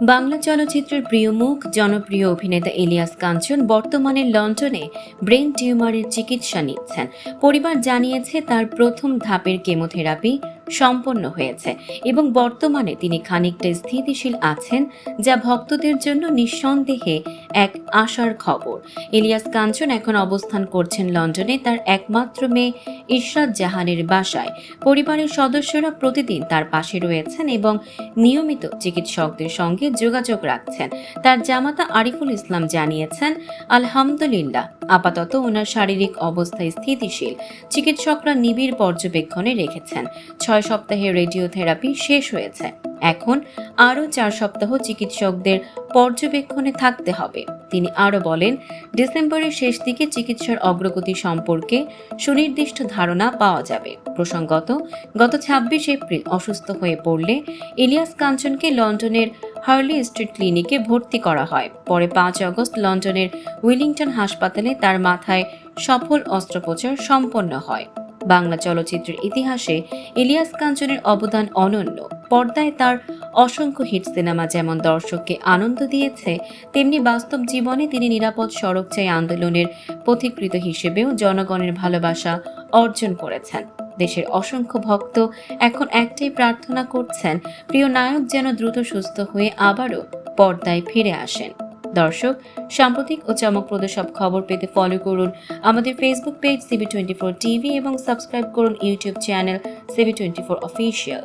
বাংলা চলচ্চিত্রের প্রিয় মুখ জনপ্রিয় অভিনেতা ইলিয়াস কাঞ্চন বর্তমানে লন্ডনে ব্রেন টিউমারের চিকিৎসা নিচ্ছেন। পরিবার জানিয়েছে তার প্রথম ধাপের কেমোথেরাপি সম্পন্ন হয়েছে এবং বর্তমানে তিনি খানিকটা স্থিতিশীল আছেন, যা ভক্তদের জন্য নিঃসন্দেহে এক আশার খবর। ইলিয়াস কাঞ্চন এখন অবস্থান করছেন লন্ডনে তার একমাত্র মেয়ে ইশরাত জাহানের বাসায়। পরিবারের সদস্যরা প্রতিদিন তার পাশে রয়েছেন এবং নিয়মিত চিকিৎসকদের সঙ্গে যোগাযোগ রাখছেন। তার জামাতা আরিফুল ইসলাম জানিয়েছেন, আলহামদুলিল্লাহ, আপাতত ওনার শারীরিক অবস্থা স্থিতিশীল। চিকিৎসকরা নিবিড় পর্যবেক্ষণে রেখেছেন। 6 সপ্তাহের রেডিওথেরাপি শেষ হয়েছে। এখন আরও 4 সপ্তাহ চিকিৎসকদের পর্যবেক্ষণে থাকতে হবে। তিনি আরও বলেন, ডিসেম্বরের শেষ দিকে চিকিৎসার অগ্রগতি সম্পর্কে সুনির্দিষ্ট ধারণা পাওয়া যাবে। প্রসঙ্গত, গত 26 এপ্রিল অসুস্থ হয়ে পড়লে ইলিয়াস কাঞ্চনকে লন্ডনের হার্লি স্ট্রিট ক্লিনিকে ভর্তি করা হয়। পরে 5 আগস্ট লন্ডনের উইলিংটন হাসপাতালে তার মাথায় সফল অস্ত্রোপচার সম্পন্ন হয়। বাংলা চলচ্চিত্রের ইতিহাসে ইলিয়াস কাঞ্চনের অবদান অনন্য। পর্দায় তার অসংখ্য হিট সিনেমা যেমন দর্শককে আনন্দ দিয়েছে, তেমনি বাস্তব জীবনে তিনি নিরাপদ সড়ক চাই আন্দোলনের পথিকৃত হিসেবেও জনগণের ভালোবাসা অর্জন করেছেন। দেশের অসংখ্য ভক্ত এখন একটাই প্রার্থনা করছেন, প্রিয় নায়ক যেন দ্রুত সুস্থ হয়ে আবারও পর্দায় ফিরে আসেন। দর্শক, সাম্প্রতিক ও চমকপ্রদ সব খবর পেতে ফলো করুন আমাদের ফেসবুক পেজ CB24 টিভি এবং সাবস্ক্রাইব করুন ইউটিউব চ্যানেল CB24 অফিসিয়াল।